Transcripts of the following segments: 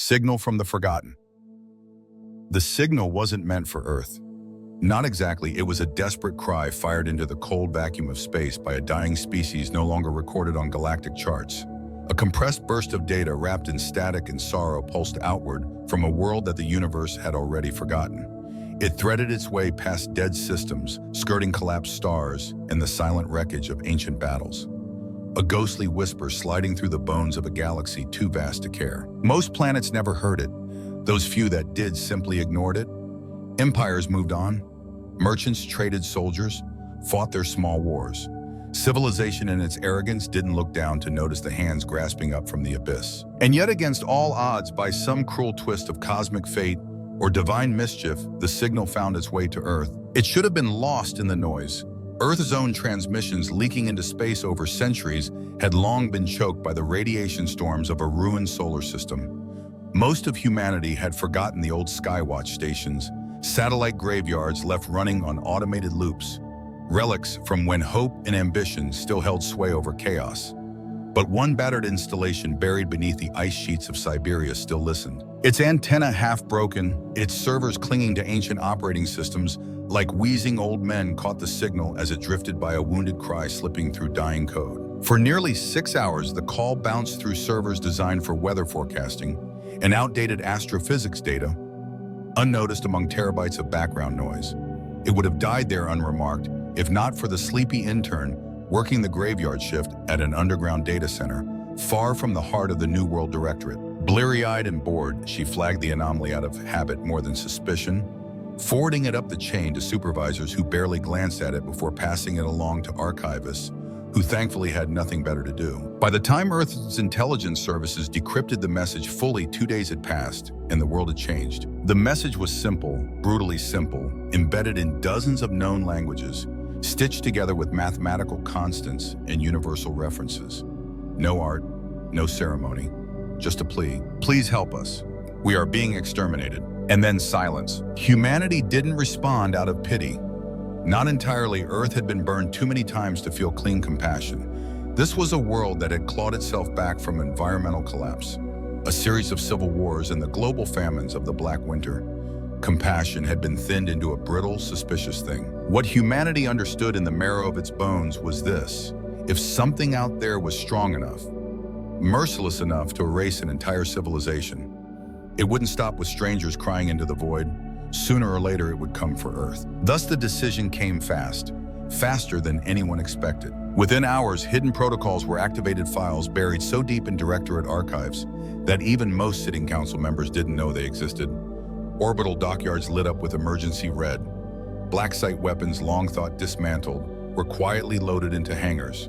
Signal from the Forgotten. The signal wasn't meant for Earth. Not exactly, it was a desperate cry fired into the cold vacuum of space by a dying species no longer recorded on galactic charts. A compressed burst of data wrapped in static and sorrow pulsed outward from a world that the universe had already forgotten. It threaded its way past dead systems, skirting collapsed stars and the silent wreckage of ancient battles. A ghostly whisper sliding through the bones of a galaxy too vast to care. Most planets never heard it. Those few that did simply ignored it. Empires moved on. Merchants traded soldiers, fought their small wars. Civilization in its arrogance didn't look down to notice the hands grasping up from the abyss. And yet, against all odds, by some cruel twist of cosmic fate or divine mischief, the signal found its way to Earth. It should have been lost in the noise. Earth's own transmissions leaking into space over centuries had long been choked by the radiation storms of a ruined solar system. Most of humanity had forgotten the old Skywatch stations, satellite graveyards left running on automated loops, relics from when hope and ambition still held sway over chaos. But one battered installation buried beneath the ice sheets of Siberia still listened. Its antenna half broken, its servers clinging to ancient operating systems, like wheezing old men caught the signal as it drifted by a wounded cry slipping through dying code. For nearly 6 hours, the call bounced through servers designed for weather forecasting and outdated astrophysics data, unnoticed among terabytes of background noise. It would have died there unremarked if not for the sleepy intern working the graveyard shift at an underground data center, far from the heart of the New World Directorate. Bleary-eyed and bored, she flagged the anomaly out of habit more than suspicion, forwarding it up the chain to supervisors who barely glanced at it before passing it along to archivists, who thankfully had nothing better to do. By the time Earth's intelligence services decrypted the message fully, 2 days had passed, and the world had changed. The message was simple, brutally simple, embedded in dozens of known languages, stitched together with mathematical constants and universal references. No art, no ceremony, just a plea. Please help us. We are being exterminated. And then silence. Humanity didn't respond out of pity. Not entirely. Earth had been burned too many times to feel clean compassion. This was a world that had clawed itself back from environmental collapse, a series of civil wars and the global famines of the Black Winter. Compassion had been thinned into a brittle, suspicious thing. What humanity understood in the marrow of its bones was this: if something out there was strong enough, merciless enough to erase an entire civilization, it wouldn't stop with strangers crying into the void. Sooner or later, it would come for Earth. Thus, the decision came fast, faster than anyone expected. Within hours, hidden protocols were activated, files buried so deep in Directorate archives that even most sitting council members didn't know they existed. Orbital dockyards lit up with emergency red. Black site weapons, long thought dismantled, were quietly loaded into hangars.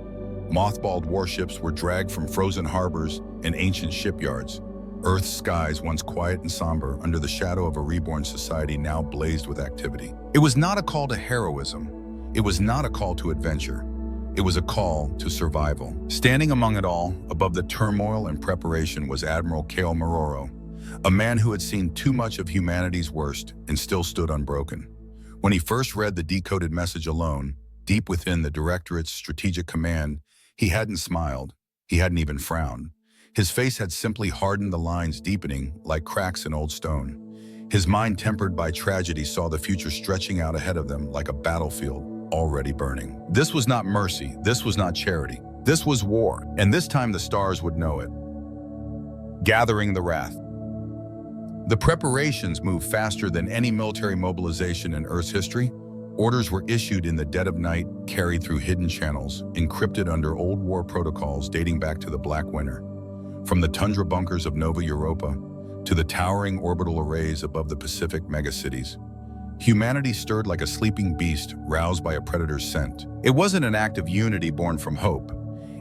Mothballed warships were dragged from frozen harbors and ancient shipyards. Earth's skies, once quiet and somber under the shadow of a reborn society, now blazed with activity. It was not a call to heroism. It was not a call to adventure. It was a call to survival. Standing among it all, above the turmoil and preparation, was Admiral Kale Maroro, a man who had seen too much of humanity's worst and still stood unbroken. When he first read the decoded message alone, deep within the Directorate's strategic command, he hadn't smiled. He hadn't even frowned. His face had simply hardened, the lines deepening like cracks in old stone. His mind, tempered by tragedy, saw the future stretching out ahead of them like a battlefield already burning. This was not mercy. This was not charity. This was war, and this time the stars would know it. Gathering the wrath. The preparations moved faster than any military mobilization in Earth's history. Orders were issued in the dead of night, carried through hidden channels, encrypted under old war protocols dating back to the Black Winter. From the tundra bunkers of Nova Europa to the towering orbital arrays above the Pacific megacities, humanity stirred like a sleeping beast roused by a predator's scent. It wasn't an act of unity born from hope.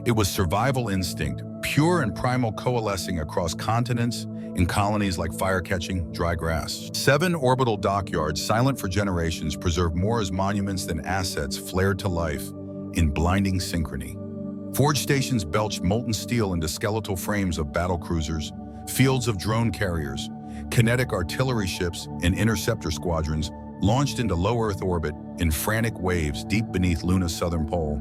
It was survival instinct, pure and primal, coalescing across continents in colonies like fire-catching dry grass. 7 orbital dockyards, silent for generations, preserved more as monuments than assets, flared to life in blinding synchrony. Forge stations belched molten steel into skeletal frames of battle cruisers, fields of drone carriers, kinetic artillery ships, and interceptor squadrons launched into low Earth orbit in frantic waves deep beneath Luna's southern pole.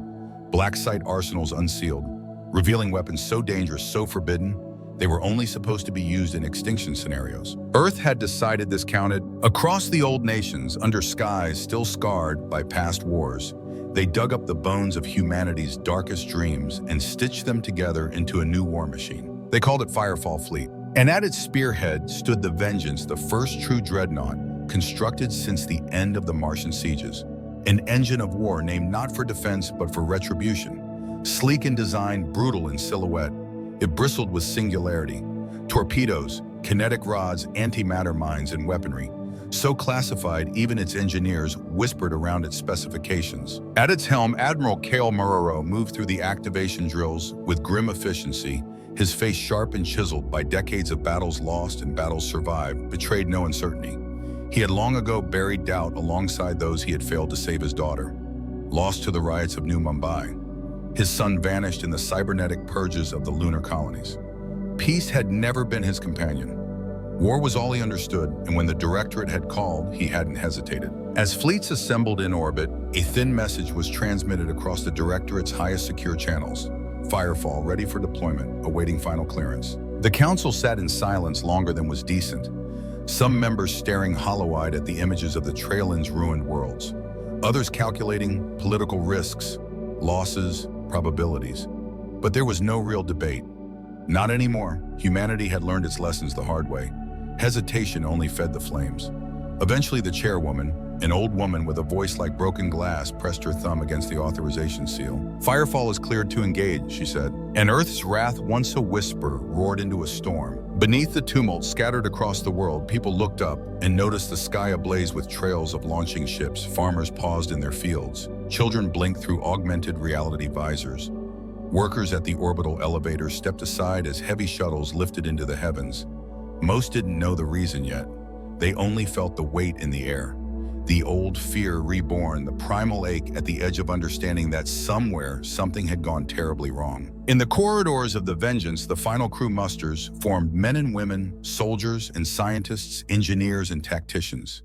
Black site arsenals unsealed, revealing weapons so dangerous, so forbidden, They were only supposed to be used in extinction scenarios. Earth had decided this counted. Across the old nations, under skies still scarred by past wars, they dug up the bones of humanity's darkest dreams and stitched them together into a new war machine. They called it Firefall Fleet. And at its spearhead stood the Vengeance, the first true dreadnought constructed since the end of the Martian sieges. An engine of war named not for defense but for retribution. Sleek in design, brutal in silhouette, it bristled with singularity. Torpedoes, kinetic rods, antimatter mines, and weaponry. So classified, even its engineers whispered around its specifications. At its helm, Admiral Cale Marrero moved through the activation drills with grim efficiency, his face sharp and chiseled by decades of battles lost and battles survived, betrayed no uncertainty. He had long ago buried doubt alongside those he had failed to save his daughter, lost to the riots of New Mumbai. His son vanished in the cybernetic purges of the lunar colonies. Peace had never been his companion. War was all he understood, and when the Directorate had called, he hadn't hesitated. As fleets assembled in orbit, a thin message was transmitted across the Directorate's highest secure channels. Firefall, ready for deployment, awaiting final clearance. The Council sat in silence longer than was decent, some members staring hollow-eyed at the images of the Traelin's ruined worlds, others calculating political risks, losses, probabilities. But there was no real debate. Not anymore. Humanity had learned its lessons the hard way. Hesitation only fed the flames. Eventually, the chairwoman, an old woman with a voice like broken glass, pressed her thumb against the authorization seal. "Firefall is cleared to engage," she said. And Earth's wrath, once a whisper, roared into a storm. Beneath the tumult scattered across the world, people looked up and noticed the sky ablaze with trails of launching ships. Farmers paused in their fields. Children blinked through augmented reality visors. Workers at the orbital elevators stepped aside as heavy shuttles lifted into the heavens. Most didn't know the reason yet. They only felt the weight in the air. The old fear reborn, the primal ache at the edge of understanding that somewhere something had gone terribly wrong. In the corridors of the Vengeance, the final crew musters formed men and women, soldiers and scientists, engineers and tacticians.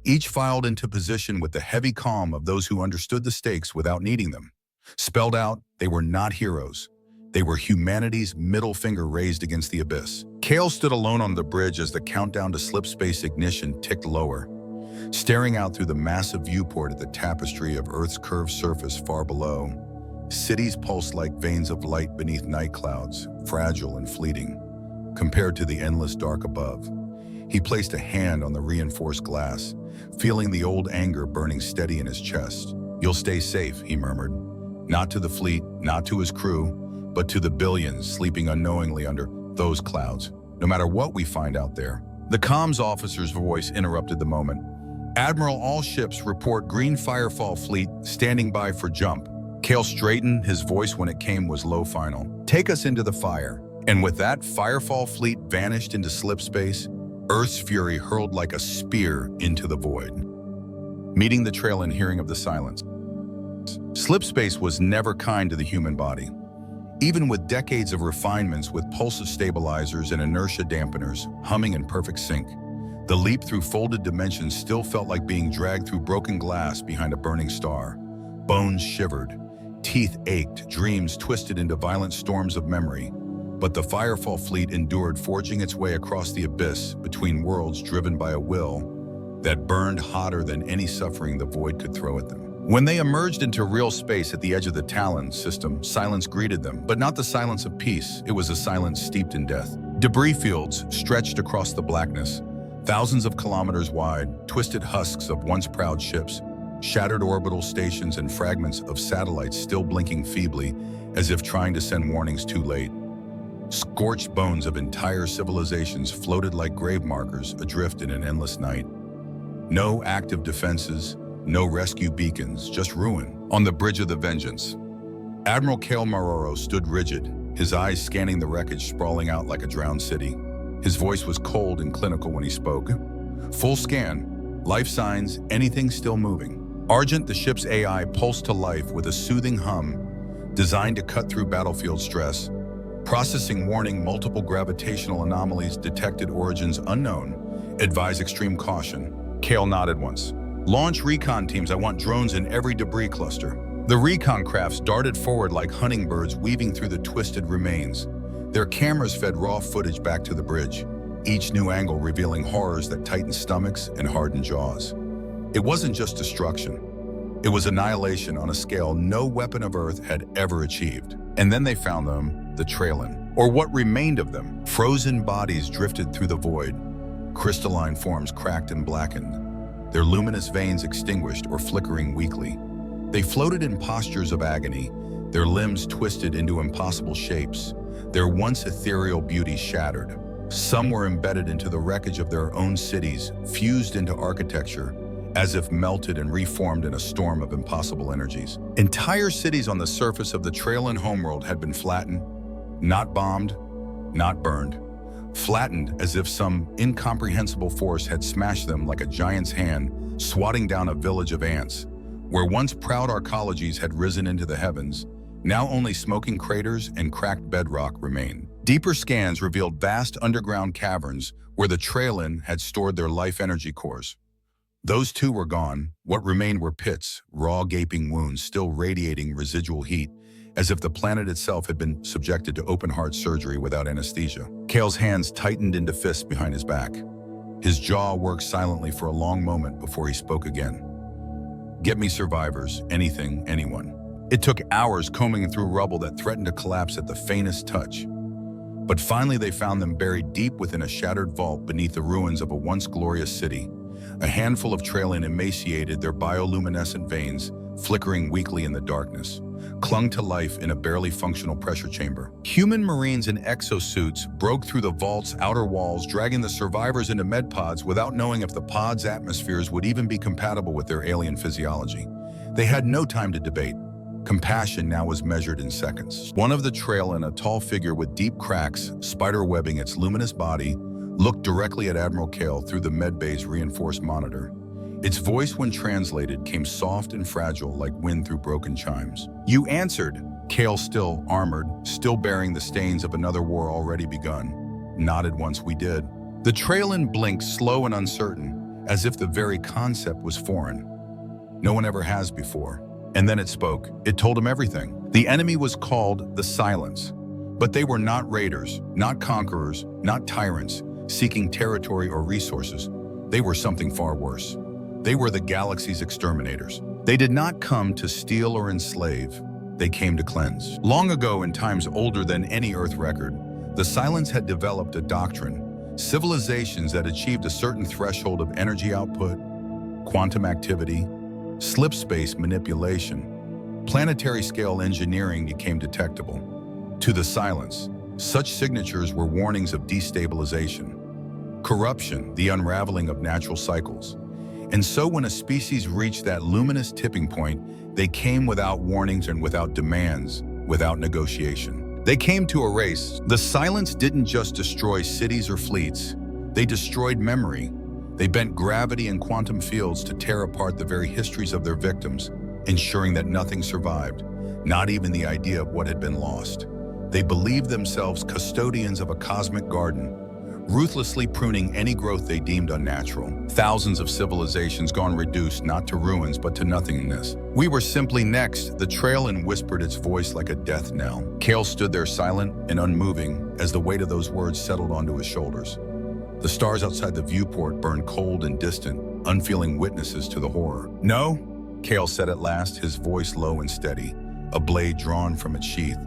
Each filed into position with the heavy calm of those who understood the stakes without needing them. Spelled out, they were not heroes. They were humanity's middle finger raised against the abyss. Cale stood alone on the bridge as the countdown to slip space ignition ticked lower, staring out through the massive viewport at the tapestry of Earth's curved surface far below. Cities pulsed like veins of light beneath night clouds, fragile and fleeting, compared to the endless dark above. He placed a hand on the reinforced glass, feeling the old anger burning steady in his chest. "You'll stay safe," he murmured. Not to the fleet, not to his crew, but to the billions sleeping unknowingly under those clouds. No matter what we find out there. The comms officer's voice interrupted the moment. "Admiral, all ships report green Firefall Fleet standing by for jump." Cale straightened, his voice when it came was low final. "Take us into the fire." And with that, Firefall Fleet vanished into slip space. Earth's fury hurled like a spear into the void, meeting the trail in hearing of the silence. Slip space was never kind to the human body. Even with decades of refinements with pulsive stabilizers and inertia dampeners humming in perfect sync, the leap through folded dimensions still felt like being dragged through broken glass behind a burning star. Bones shivered, teeth ached, dreams twisted into violent storms of memory. But the Firefall Fleet endured, forging its way across the abyss between worlds, driven by a will that burned hotter than any suffering the void could throw at them. When they emerged into real space at the edge of the Talon system, silence greeted them, but not the silence of peace. It was a silence steeped in death. Debris fields stretched across the blackness, thousands of kilometers wide, twisted husks of once proud ships, shattered orbital stations and fragments of satellites still blinking feebly as if trying to send warnings too late. Scorched bones of entire civilizations floated like grave markers adrift in an endless night. No active defenses, no rescue beacons, just ruin. On the bridge of the Vengeance, Admiral Cale Marrero stood rigid, his eyes scanning the wreckage sprawling out like a drowned city. His voice was cold and clinical when he spoke. Full scan, life signs, anything still moving. Argent, the ship's AI, pulsed to life with a soothing hum designed to cut through battlefield stress. Processing warning, multiple gravitational anomalies detected, origins unknown. Advise extreme caution. Cale nodded once. "Launch recon teams, I want drones in every debris cluster." The recon crafts darted forward like hummingbirds weaving through the twisted remains, Their cameras fed raw footage back to the bridge, each new angle revealing horrors that tightened stomachs and hardened jaws. It wasn't just destruction. It was annihilation on a scale no weapon of Earth had ever achieved. And then they found them, the Trailin, or what remained of them. Frozen bodies drifted through the void, crystalline forms cracked and blackened, their luminous veins extinguished or flickering weakly. They floated in postures of agony, their limbs twisted into impossible shapes, their once ethereal beauty shattered. Some were embedded into the wreckage of their own cities, fused into architecture, as if melted and reformed in a storm of impossible energies. Entire cities on the surface of the Trailin homeworld had been flattened, not bombed, not burned. Flattened as if some incomprehensible force had smashed them like a giant's hand, swatting down a village of ants. Where once proud arcologies had risen into the heavens, now only smoking craters and cracked bedrock remained. Deeper scans revealed vast underground caverns where the Trailin had stored their life energy cores. Those too were gone. What remained were pits, raw gaping wounds still radiating residual heat, as if the planet itself had been subjected to open-heart surgery without anesthesia. Kale's hands tightened into fists behind his back. His jaw worked silently for a long moment before he spoke again. Get me survivors, anything, anyone. It took hours combing through rubble that threatened to collapse at the faintest touch. But finally they found them buried deep within a shattered vault beneath the ruins of a once glorious city. A handful of Trailin emaciated, their bioluminescent veins, flickering weakly in the darkness, clung to life in a barely functional pressure chamber. Human marines in exosuits broke through the vault's outer walls, dragging the survivors into medpods without knowing if the pod's atmospheres would even be compatible with their alien physiology. They had no time to debate. Compassion now was measured in seconds. One of the Trailin, a tall figure with deep cracks spider-webbing its luminous body, looked directly at Admiral Kale through the medbay's reinforced monitor. Its voice, when translated, came soft and fragile like wind through broken chimes. You answered. Kale, still armored, still bearing the stains of another war already begun, nodded once we did. The Trailin blinked, slow and uncertain, as if the very concept was foreign. No one ever has before. And then it spoke. It told him everything. The enemy was called the Silence. But they were not raiders, not conquerors, not tyrants, seeking territory or resources. They were something far worse. They were the galaxy's exterminators. They did not come to steal or enslave. They came to cleanse. Long ago, in times older than any Earth record, the Silence had developed a doctrine. Civilizations that achieved a certain threshold of energy output, quantum activity, slip space manipulation, planetary-scale engineering became detectable. To the Silence, such signatures were warnings of destabilization, corruption, the unraveling of natural cycles. And so when a species reached that luminous tipping point, they came without warnings and without demands, without negotiation. They came to erase. The Silence didn't just destroy cities or fleets. They destroyed memory. They bent gravity and quantum fields to tear apart the very histories of their victims, ensuring that nothing survived, not even the idea of what had been lost. They believed themselves custodians of a cosmic garden, ruthlessly pruning any growth they deemed unnatural. Thousands of civilizations gone reduced not to ruins but to nothingness. We were simply next. The Trailin whispered its voice like a death knell. Kale stood there silent and unmoving as the weight of those words settled onto his shoulders. The stars outside the viewport burned cold and distant, unfeeling witnesses to the horror. No, Kale said at last, his voice low and steady, a blade drawn from its sheath.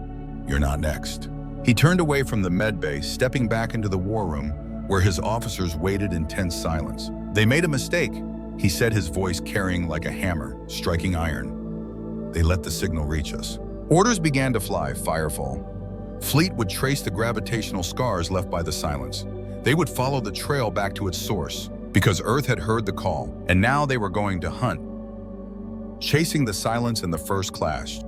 You're not next. He turned away from the medbay, stepping back into the war room, where his officers waited in tense silence. They made a mistake, he said, his voice carrying like a hammer, striking iron. They let the signal reach us. Orders began to fly, firefall. Fleet would trace the gravitational scars left by the Silence. They would follow the trail back to its source, because Earth had heard the call, and now they were going to hunt, chasing the Silence in the first clash.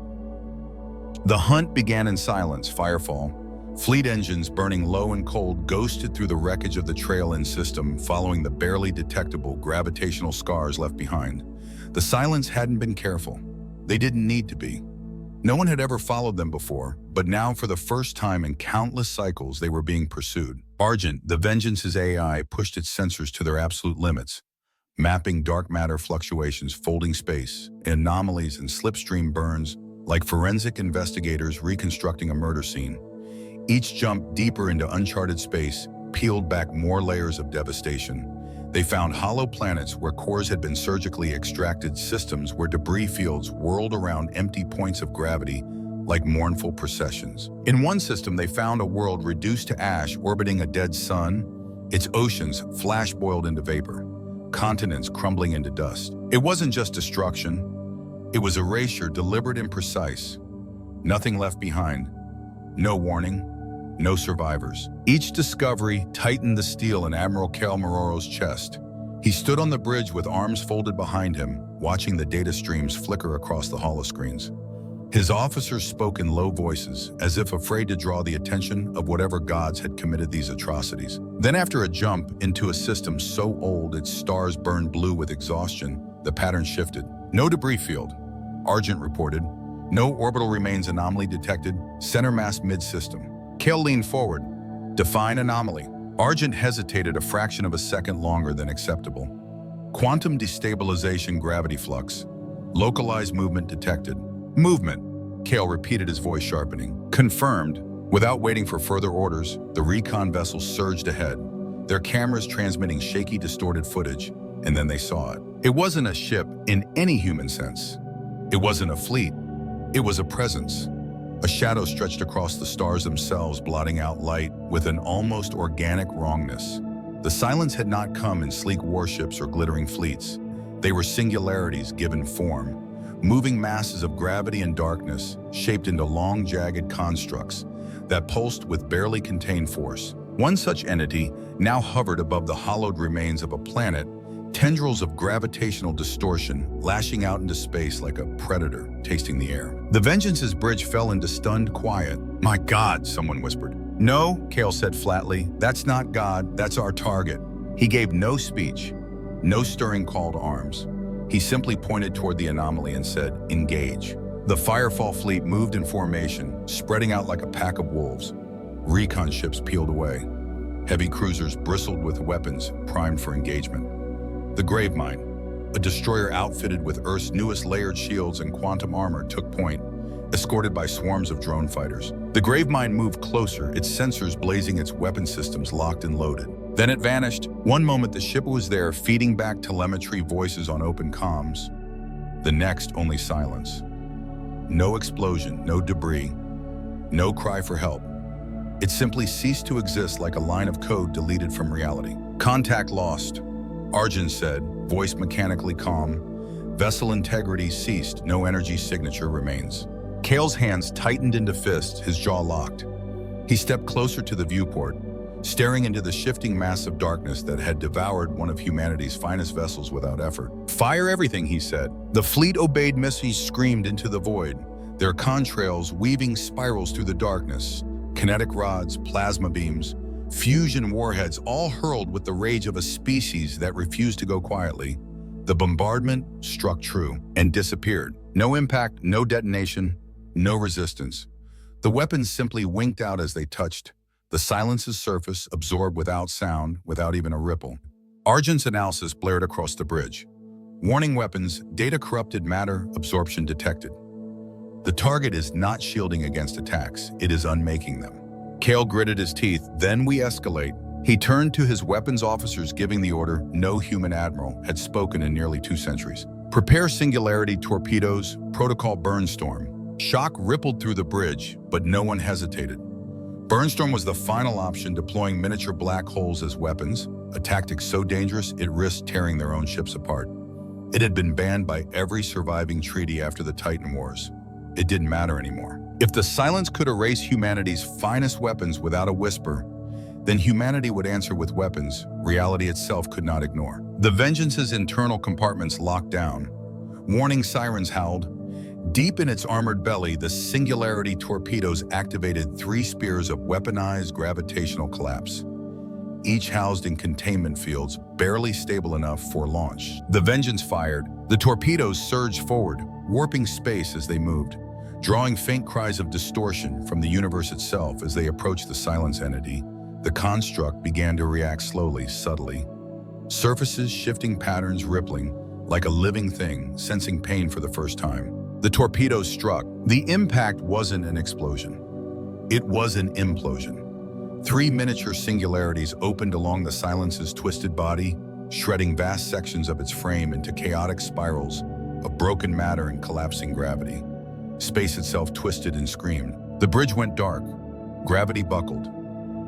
The hunt began in silence, firefall. Fleet engines, burning low and cold, ghosted through the wreckage of the Trailin system, following the barely detectable gravitational scars left behind. The Silence hadn't been careful. They didn't need to be. No one had ever followed them before, but now for the first time in countless cycles they were being pursued. Argent, the Vengeance's AI, pushed its sensors to their absolute limits, mapping dark matter fluctuations, folding space, anomalies and slipstream burns, like forensic investigators reconstructing a murder scene. Each jump deeper into uncharted space peeled back more layers of devastation. They found hollow planets where cores had been surgically extracted, systems where debris fields whirled around empty points of gravity like mournful processions. In one system, they found a world reduced to ash orbiting a dead sun, its oceans flash-boiled into vapor, continents crumbling into dust. It wasn't just destruction. It was erasure, deliberate and precise. Nothing left behind. No warning. No survivors. Each discovery tightened the steel in Admiral Cal Mororo's chest. He stood on the bridge with arms folded behind him, watching the data streams flicker across the holoscreens. His officers spoke in low voices, as if afraid to draw the attention of whatever gods had committed these atrocities. Then after a jump into a system so old its stars burned blue with exhaustion, the pattern shifted. No debris field, Argent reported. No orbital remains anomaly detected, center mass mid-system. Kale leaned forward. Define anomaly. Argent hesitated a fraction of a second longer than acceptable. Quantum destabilization gravity flux. Localized movement detected. Movement, Kale repeated, his voice sharpening. Confirmed. Without waiting for further orders, the recon vessel surged ahead, their cameras transmitting shaky, distorted footage, and then they saw it. It wasn't a ship in any human sense. It wasn't a fleet. It was a presence. A shadow stretched across the stars themselves, blotting out light with an almost organic wrongness. The silence had not come in sleek warships or glittering fleets. They were singularities given form, moving masses of gravity and darkness shaped into long, jagged constructs that pulsed with barely contained force. One such entity now hovered above the hollowed remains of a planet, tendrils of gravitational distortion lashing out into space like a predator tasting the air. The Vengeance's bridge fell into stunned quiet. "My God," someone whispered. "No," Kale said flatly, "that's not God, that's our target." He gave no speech, no stirring call to arms. He simply pointed toward the anomaly and said, "Engage." The Firefall fleet moved in formation, spreading out like a pack of wolves. Recon ships peeled away. Heavy cruisers bristled with weapons primed for engagement. The Gravemind, a destroyer outfitted with Earth's newest layered shields and quantum armor, took point, escorted by swarms of drone fighters. The Gravemind moved closer, its sensors blazing, its weapon systems locked and loaded. Then it vanished. One moment the ship was there, feeding back telemetry voices on open comms. The next, only silence. No explosion, no debris, no cry for help. It simply ceased to exist, like a line of code deleted from reality. "Contact lost," Arjun said, voice mechanically calm. "Vessel integrity ceased, no energy signature remains." Kale's hands tightened into fists, his jaw locked. He stepped closer to the viewport, staring into the shifting mass of darkness that had devoured one of humanity's finest vessels without effort. "Fire everything," he said. The fleet obeyed. Missiles screamed into the void, their contrails weaving spirals through the darkness. Kinetic rods, plasma beams, fusion warheads, all hurled with the rage of a species that refused to go quietly. The bombardment struck true and disappeared. No impact, no detonation, no resistance. The weapons simply winked out as they touched. The silence's surface absorbed without sound, without even a ripple. Argent's analysis blared across the bridge. "Warning weapons, data corrupted matter, absorption detected." The target is not shielding against attacks, it is unmaking them. Kale gritted his teeth. "Then we escalate." He turned to his weapons officers, giving the order no human admiral had spoken in nearly 2 centuries. "Prepare singularity torpedoes, protocol Burnstorm." Shock rippled through the bridge, but no one hesitated. Burnstorm was the final option, deploying miniature black holes as weapons, a tactic so dangerous it risked tearing their own ships apart. It had been banned by every surviving treaty after the Titan Wars. It didn't matter anymore. If the silence could erase humanity's finest weapons without a whisper, then humanity would answer with weapons reality itself could not ignore. The Vengeance's internal compartments locked down. Warning sirens howled. Deep in its armored belly, the Singularity torpedoes activated 3 spears of weaponized gravitational collapse, each housed in containment fields barely stable enough for launch. The Vengeance fired. The torpedoes surged forward, warping space as they moved, drawing faint cries of distortion from the universe itself. As they approached the silence entity, the construct began to react slowly, subtly. Surfaces shifting, patterns rippling, like a living thing, sensing pain for the first time. The torpedoes struck. The impact wasn't an explosion. It was an implosion. 3 miniature singularities opened along the Silence's twisted body, shredding vast sections of its frame into chaotic spirals of broken matter and collapsing gravity. Space itself twisted and screamed. The bridge went dark. Gravity buckled.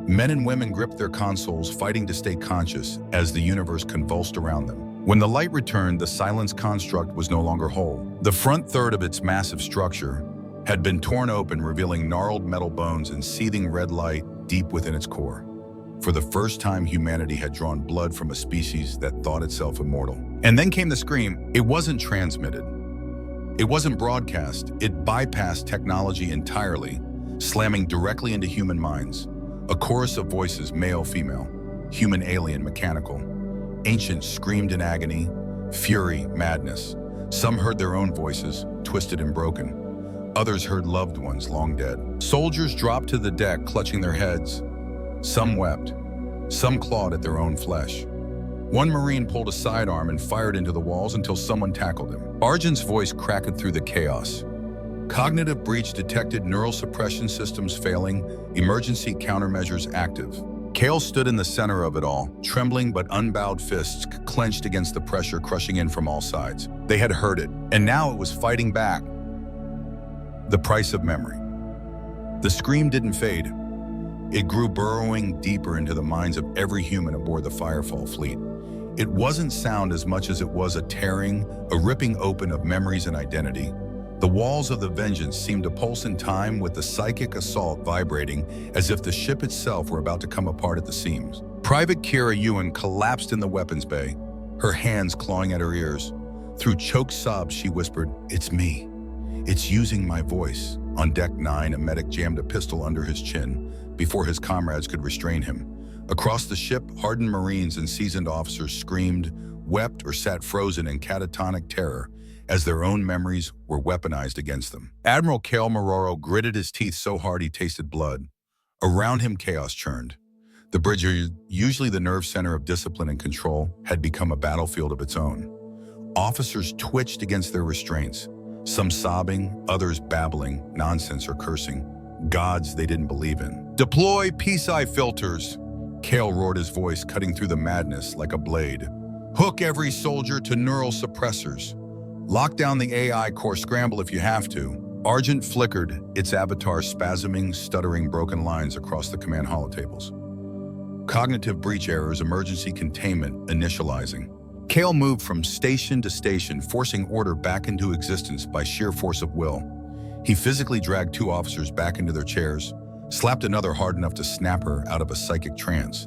Men and women gripped their consoles, fighting to stay conscious as the universe convulsed around them. When the light returned, the Silence construct was no longer whole. The front third of its massive structure had been torn open, revealing gnarled metal bones and seething red light deep within its core. For the first time, humanity had drawn blood from a species that thought itself immortal. And then came the scream. It wasn't transmitted. It wasn't broadcast. It bypassed technology entirely, slamming directly into human minds. A chorus of voices, male, female, human, alien, mechanical. Ancients screamed in agony, fury, madness. Some heard their own voices, twisted and broken. Others heard loved ones long dead. Soldiers dropped to the deck, clutching their heads. Some wept. Some clawed at their own flesh. One Marine pulled a sidearm and fired into the walls until someone tackled him. Argent's voice cracked through the chaos. Cognitive breach detected, neural suppression systems failing, emergency countermeasures active. Kale stood in the center of it all, trembling but unbowed fists clenched against the pressure crushing in from all sides. They had heard it, and now it was fighting back. The price of memory. The scream didn't fade. It grew, burrowing deeper into the minds of every human aboard the Firefall fleet. It wasn't sound as much as it was a tearing, a ripping open of memories and identity. The walls of the Vengeance seemed to pulse in time, with the psychic assault vibrating as if the ship itself were about to come apart at the seams. Private Kira Ewan collapsed in the weapons bay, her hands clawing at her ears. Through choked sobs, she whispered, "It's me. It's using my voice." On deck 9, a medic jammed a pistol under his chin before his comrades could restrain him. Across the ship, hardened Marines and seasoned officers screamed, wept, or sat frozen in catatonic terror as their own memories were weaponized against them. Admiral Kale Mororo gritted his teeth so hard he tasted blood. Around him, chaos churned. The bridge, usually the nerve center of discipline and control, had become a battlefield of its own. Officers twitched against their restraints, some sobbing, others babbling nonsense or cursing gods they didn't believe in. "Deploy peace-eye filters," Kale roared, his voice cutting through the madness like a blade. "Hook every soldier to neural suppressors. Lock down the AI core, scramble if you have to." Argent flickered, its avatar spasming, stuttering broken lines across the command holotables. Cognitive breach errors, emergency containment, initializing. Kale moved from station to station, forcing order back into existence by sheer force of will. He physically dragged 2 officers back into their chairs, slapped another hard enough to snap her out of a psychic trance.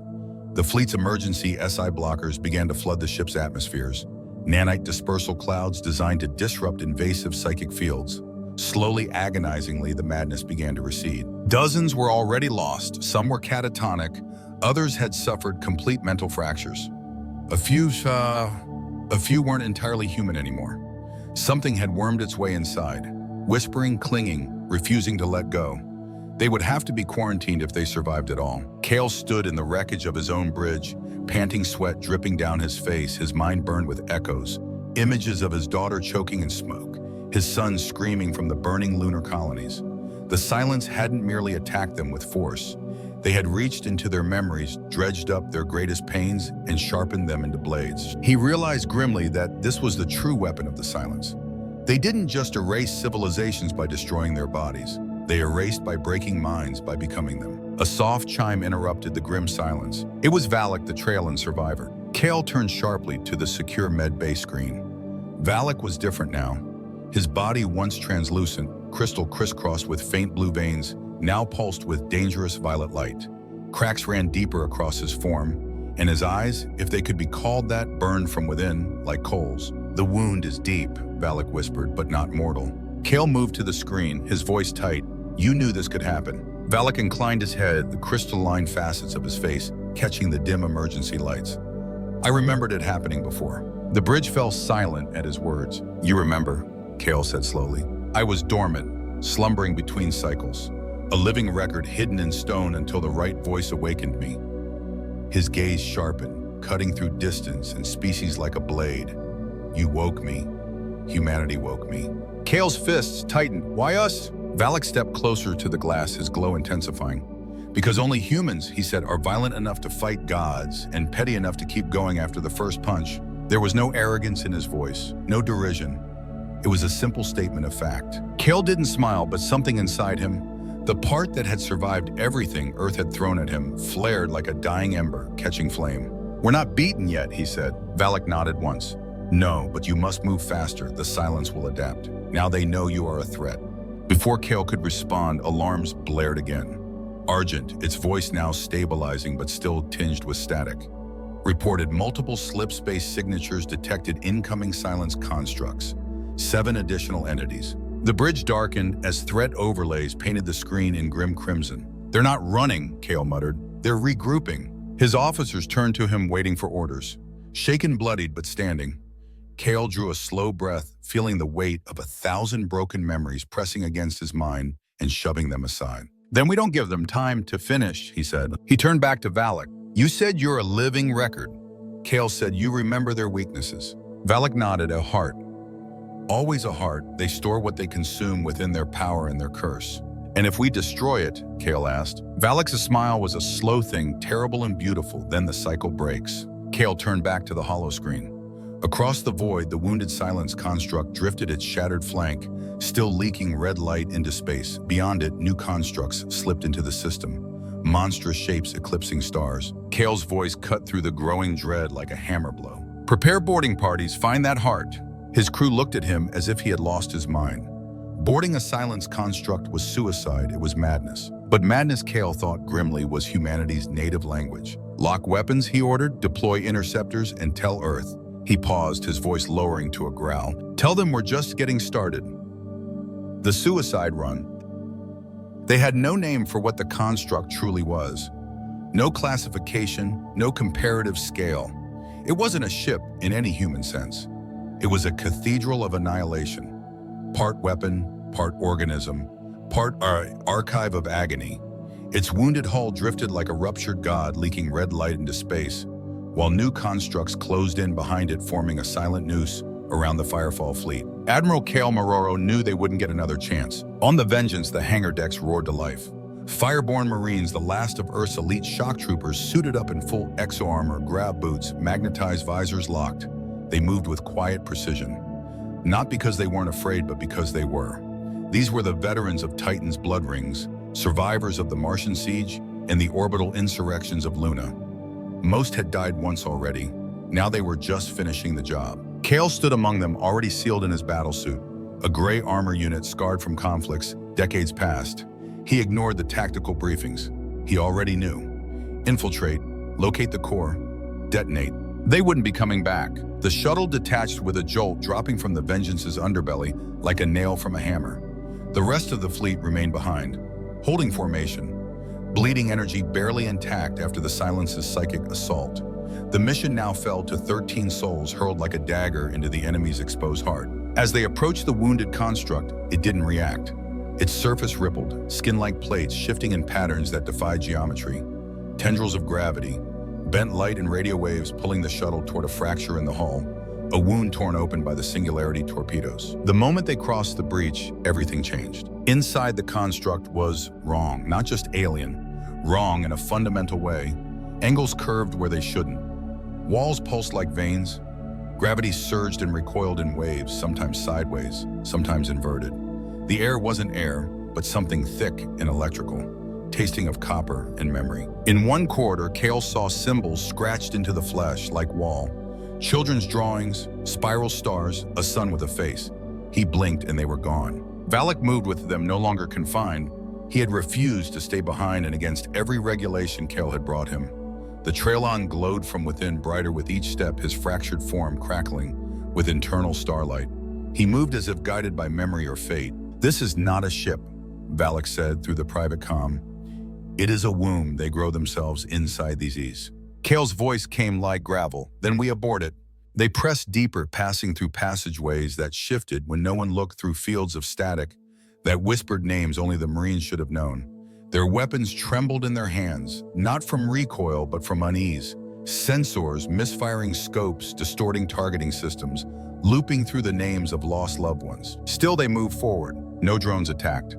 The fleet's emergency SI blockers began to flood the ship's atmospheres, nanite dispersal clouds designed to disrupt invasive psychic fields. Slowly, agonizingly, the madness began to recede. Dozens were already lost, some were catatonic, others had suffered complete mental fractures. A few weren't entirely human anymore. Something had wormed its way inside, whispering, clinging, refusing to let go. They would have to be quarantined if they survived at all. Kale stood in the wreckage of his own bridge, panting, sweat dripping down his face, his mind burned with echoes, images of his daughter choking in smoke, his son screaming from the burning lunar colonies. The Silence hadn't merely attacked them with force. They had reached into their memories, dredged up their greatest pains, and sharpened them into blades. He realized grimly that this was the true weapon of the Silence. They didn't just erase civilizations by destroying their bodies. They erased by breaking minds, by becoming them. A soft chime interrupted the grim silence. It was Valak, the Trail-in survivor. Kale turned sharply to the secure med bay screen. Valak was different now. His body, once translucent, crystal crisscrossed with faint blue veins, now pulsed with dangerous violet light. Cracks ran deeper across his form, and his eyes, if they could be called that, burned from within like coals. "The wound is deep," Valak whispered, "but not mortal." Kale moved to the screen, his voice tight. "You knew this could happen." Valak inclined his head, the crystalline facets of his face catching the dim emergency lights. "I remembered it happening before." The bridge fell silent at his words. "You remember," Kale said slowly. "I was dormant, slumbering between cycles. A living record hidden in stone until the right voice awakened me." His gaze sharpened, cutting through distance and species like a blade. "You woke me. Humanity woke me." Kale's fists tightened. "Why us?" Valak stepped closer to the glass, his glow intensifying. Because only humans, he said, are violent enough to fight gods and petty enough to keep going after the first punch. There was no arrogance in his voice, no derision. It was a simple statement of fact. Kale didn't smile, but something inside him, the part that had survived everything Earth had thrown at him, flared like a dying ember, catching flame. "We're not beaten yet," he said. Valak nodded once. "No, but you must move faster. The silence will adapt. Now they know you are a threat." Before Kale could respond, alarms blared again. Argent, its voice now stabilizing but still tinged with static, reported multiple slip space signatures, detected incoming silence constructs, 7 additional entities. The bridge darkened as threat overlays painted the screen in grim crimson. "They're not running," Kale muttered. "They're regrouping." His officers turned to him, waiting for orders. Shaken, bloodied, but standing, Kale drew a slow breath, feeling the weight of 1,000 broken memories pressing against his mind and shoving them aside. "Then we don't give them time to finish," he said. He turned back to Valak. "You said you're a living record." Kale said, "You remember their weaknesses." Valak nodded. "A heart. Always a heart. They store what they consume within their power and their curse." "And if we destroy it?" Kale asked. Valak's smile was a slow thing, terrible and beautiful. Then the cycle breaks. Kale turned back to the hollow screen. Across the void, the wounded silence construct drifted its shattered flank, still leaking red light into space. Beyond it, new constructs slipped into the system, monstrous shapes eclipsing stars. Kale's voice cut through the growing dread like a hammer blow. "Prepare boarding parties, find that heart." His crew looked at him as if he had lost his mind. Boarding a silence construct was suicide, it was madness. But madness, Kale thought grimly, was humanity's native language. "Lock weapons," he ordered, "deploy interceptors, and tell Earth." He paused, his voice lowering to a growl. "Tell them we're just getting started." The suicide run. They had no name for what the construct truly was. No classification, no comparative scale. It wasn't a ship in any human sense. It was a cathedral of annihilation. Part weapon, part organism, part archive of agony. Its wounded hull drifted like a ruptured god, leaking red light into space, while new constructs closed in behind it, forming a silent noose around the Firefall fleet. Admiral Kale Maroro knew they wouldn't get another chance. On the Vengeance, the hangar decks roared to life. Fireborn Marines, the last of Earth's elite shock troopers, suited up in full exo-armor, grab boots, magnetized visors locked. They moved with quiet precision. Not because they weren't afraid, but because they were. These were the veterans of Titan's blood rings, survivors of the Martian siege and the orbital insurrections of Luna. Most had died once already. Now they were just finishing the job. Kale stood among them, already sealed in his battlesuit, a gray armor unit scarred from conflicts decades past. He ignored the tactical briefings. He already knew. Infiltrate, locate the core, detonate. They wouldn't be coming back. The shuttle detached with a jolt, dropping from the Vengeance's underbelly like a nail from a hammer. The rest of the fleet remained behind, holding formation, bleeding energy barely intact after the Silence's psychic assault. The mission now fell to 13 souls hurled like a dagger into the enemy's exposed heart. As they approached the wounded construct, it didn't react. Its surface rippled, skin-like plates shifting in patterns that defied geometry. Tendrils of gravity, bent light and radio waves pulling the shuttle toward a fracture in the hull, a wound torn open by the Singularity torpedoes. The moment they crossed the breach, everything changed. Inside, the construct was wrong, not just alien, wrong in a fundamental way. Angles curved where they shouldn't. Walls pulsed like veins. Gravity surged and recoiled in waves, sometimes sideways, sometimes inverted. The air wasn't air, but something thick and electrical, tasting of copper and memory. In one corridor, Kale saw symbols scratched into the flesh like wall. Children's drawings, spiral stars, a sun with a face. He blinked and they were gone. Valak moved with them, no longer confined. He had refused to stay behind, and against every regulation Kale had brought him. The Trailon glowed from within, brighter with each step, his fractured form crackling with internal starlight. He moved as if guided by memory or fate. "This is not a ship," Valak said through the private comm. "It is a womb. They grow themselves inside these E's." Kale's voice came like gravel. "Then we abort it." They pressed deeper, passing through passageways that shifted when no one looked, through fields of static that whispered names only the Marines should have known. Their weapons trembled in their hands, not from recoil, but from unease. Sensors, misfiring scopes, distorting targeting systems, looping through the names of lost loved ones. Still, they moved forward. No drones attacked.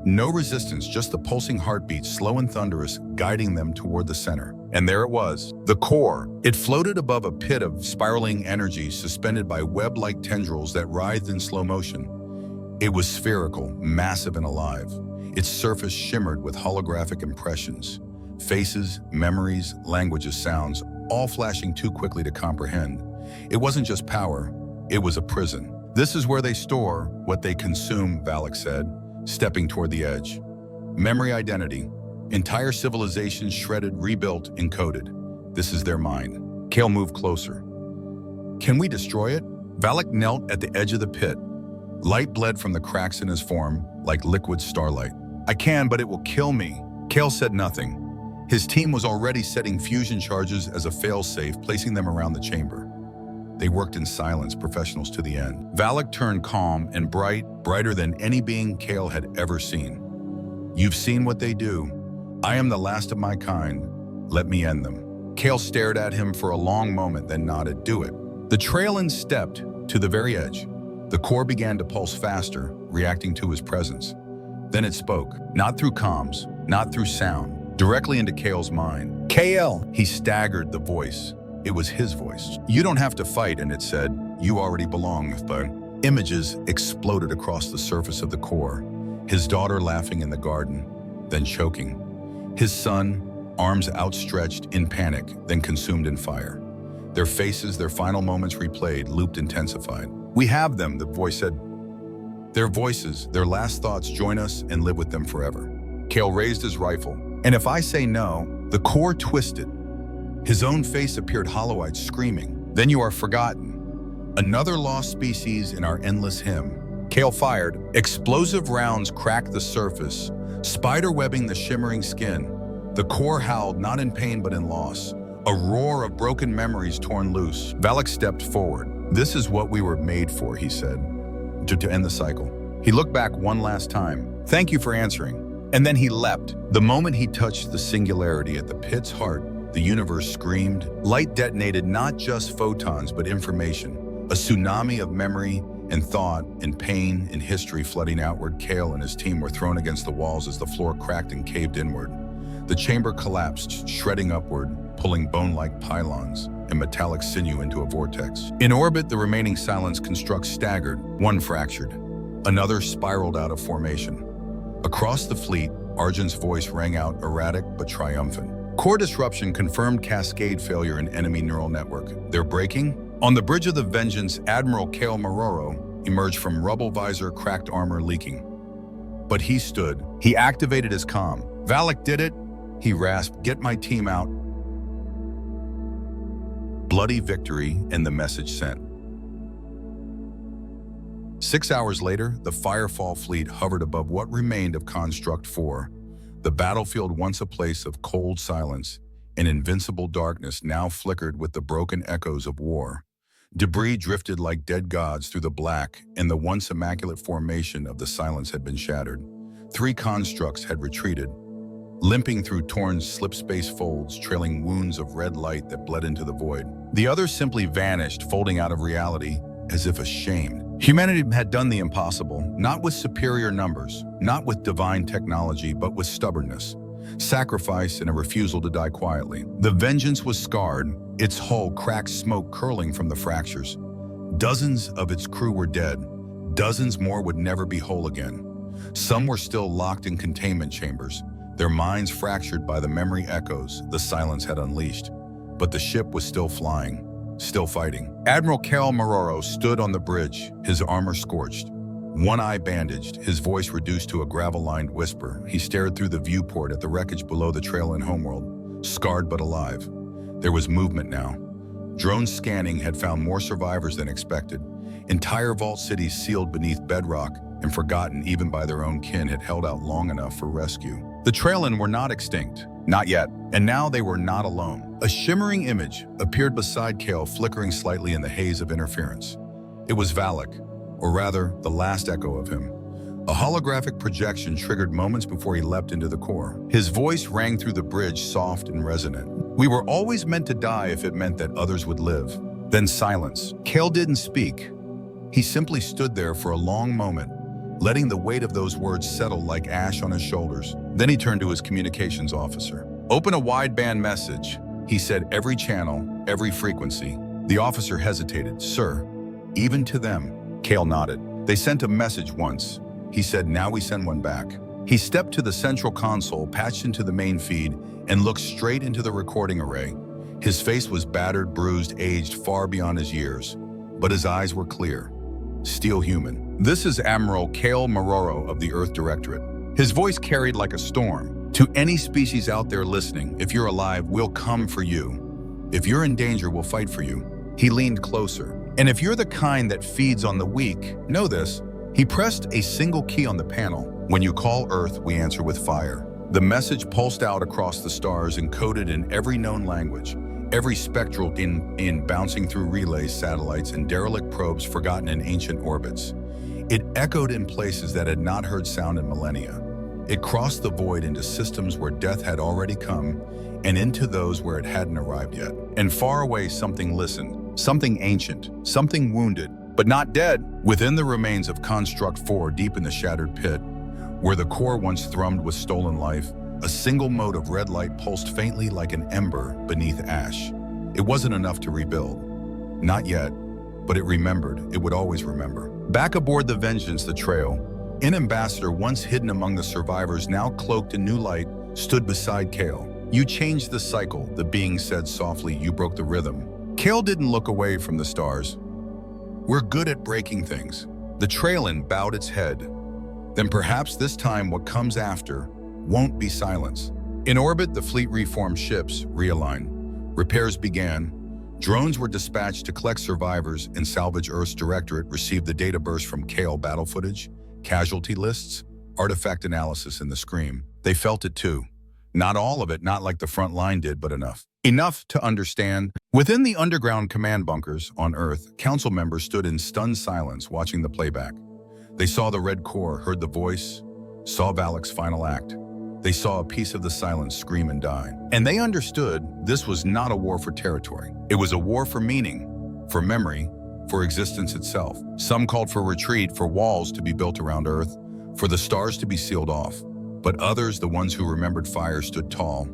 No resistance, just the pulsing heartbeat, slow and thunderous, guiding them toward the center. And there it was, the core. It floated above a pit of spiraling energy suspended by web-like tendrils that writhed in slow motion. It was spherical, massive and alive. Its surface shimmered with holographic impressions. Faces, memories, languages, sounds, all flashing too quickly to comprehend. It wasn't just power, it was a prison. This is where they store what they consume, Valak said, stepping toward the edge. Memory identity. Entire civilizations shredded, rebuilt, encoded. This is their mind. Kale moved closer. Can we destroy it? Valak knelt at the edge of the pit. Light bled from the cracks in his form, like liquid starlight. I can, but it will kill me. Kale said nothing. His team was already setting fusion charges as a fail-safe, placing them around the chamber. They worked in silence, professionals to the end. Valak turned calm and bright, brighter than any being Kale had ever seen. You've seen what they do. I am the last of my kind. Let me end them. Kale stared at him for a long moment, then nodded. Do it. The Trailin stepped to the very edge. The core began to pulse faster, reacting to his presence. Then it spoke, not through comms, not through sound, directly into Kale's mind. KL! He staggered the voice. It was his voice. You don't have to fight, and it said, you already belong, but images exploded across the surface of the core. His daughter laughing in the garden, then choking. His son, arms outstretched in panic, then consumed in fire. Their faces, their final moments replayed, looped, intensified. We have them, the voice said. Their voices, their last thoughts, join us and live with them forever. Kale raised his rifle. And if I say no, the core twisted. His own face appeared hollow-eyed, screaming. Then you are forgotten. Another lost species in our endless hymn. Kale fired. Explosive rounds cracked the surface, spider-webbing the shimmering skin. The core howled, not in pain but in loss. A roar of broken memories torn loose. Valak stepped forward. This is what we were made for, he said, to end the cycle. He looked back one last time. Thank you for answering. And then he leapt. The moment he touched the singularity at the pit's heart, the universe screamed. Light detonated not just photons, but information. A tsunami of memory and thought and pain and history flooding outward. Kale and his team were thrown against the walls as the floor cracked and caved inward. The chamber collapsed, shredding upward, pulling bone-like pylons and metallic sinew into a vortex. In orbit, the remaining silence constructs staggered. One fractured. Another spiraled out of formation. Across the fleet, Arjun's voice rang out, erratic but triumphant. Core disruption confirmed cascade failure in enemy neural network. They're breaking? On the bridge of the Vengeance, Admiral Kale Maroro emerged from rubble visor, cracked armor leaking. But he stood. He activated his comm. Valak did it, he rasped. Get my team out. Bloody victory and the message sent. 6 hours later, the Firefall fleet hovered above what remained of Construct 4. The battlefield, once a place of cold silence and invincible darkness, now flickered with the broken echoes of war. Debris drifted like dead gods through the black, and the once immaculate formation of the silence had been shattered. 3 constructs had retreated, limping through torn slip-space folds, trailing wounds of red light that bled into the void. The others simply vanished, folding out of reality as if ashamed. Humanity had done the impossible, not with superior numbers, not with divine technology, but with stubbornness, sacrifice, and a refusal to die quietly. The Vengeance was scarred, its hull cracked, smoke curling from the fractures. Dozens of its crew were dead. Dozens more would never be whole again. Some were still locked in containment chambers, their minds fractured by the memory echoes the silence had unleashed. But the ship was still flying, still fighting. Admiral Kale Maroro stood on the bridge, his armor scorched. One eye bandaged, his voice reduced to a gravel-lined whisper. He stared through the viewport at the wreckage below the trail in homeworld, scarred but alive. There was movement now. Drone scanning had found more survivors than expected. Entire vault cities sealed beneath bedrock and forgotten even by their own kin had held out long enough for rescue. The Trailin were not extinct, not yet, and now they were not alone. A shimmering image appeared beside Kale, flickering slightly in the haze of interference. It was Valak, or rather, the last echo of him. A holographic projection triggered moments before he leapt into the core. His voice rang through the bridge, soft and resonant. We were always meant to die if it meant that others would live. Then silence. Kale didn't speak. He simply stood there for a long moment, letting the weight of those words settle like ash on his shoulders. Then he turned to his communications officer. "Open a wideband message," he said. "Every channel, every frequency." The officer hesitated. "Sir, even to them." Cale nodded. "They sent a message once," he said. "Now we send one back." He stepped to the central console, patched into the main feed, and looked straight into the recording array. His face was battered, bruised, aged far beyond his years, but his eyes were clear, still human. "This is Admiral Cale Maroro of the Earth Directorate." His voice carried like a storm. "To any species out there listening, if you're alive, we'll come for you. If you're in danger, we'll fight for you." He leaned closer. "And if you're the kind that feeds on the weak, know this." He pressed a single key on the panel. "When you call Earth, we answer with fire." The message pulsed out across the stars, encoded in every known language, every spectral in bouncing through relays, satellites, and derelict probes forgotten in ancient orbits. It echoed in places that had not heard sound in millennia. It crossed the void into systems where death had already come, and into those where it hadn't arrived yet. And far away, something listened, something ancient, something wounded, but not dead. Within the remains of Construct 4, deep in the shattered pit, where the core once thrummed with stolen life, a single mote of red light pulsed faintly like an ember beneath ash. It wasn't enough to rebuild. Not yet, but it remembered. It would always remember. Back aboard the Vengeance, the trail, an ambassador once hidden among the survivors, now cloaked in new light, stood beside Cale. "You changed the cycle," the being said softly. "You broke the rhythm." Cale didn't look away from the stars. "We're good at breaking things." The Trailin bowed its head. "Then perhaps this time what comes after won't be silence." In orbit, the fleet reformed, ships realigned. Repairs began. Drones were dispatched to collect survivors, and Salvage Earth's Directorate received the data burst from Cale: battle footage, casualty lists, artifact analysis in the scream. They felt it too. Not all of it, not like the front line did, but enough. Enough to understand. Within the underground command bunkers on Earth, council members stood in stunned silence watching the playback. They saw the red core, heard the voice, saw Valak's final act. They saw a piece of the silence scream and die. And they understood this was not a war for territory. It was a war for meaning, for memory, for existence itself. Some called for retreat, for walls to be built around Earth, for the stars to be sealed off. But others, the ones who remembered fire, stood tall.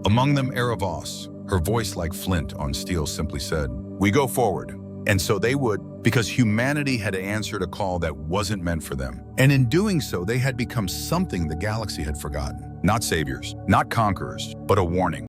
Among them, Erebos, her voice like flint on steel, simply said, "We go forward." And so they would, because humanity had answered a call that wasn't meant for them. And in doing so, they had become something the galaxy had forgotten. Not saviors, not conquerors, but a warning.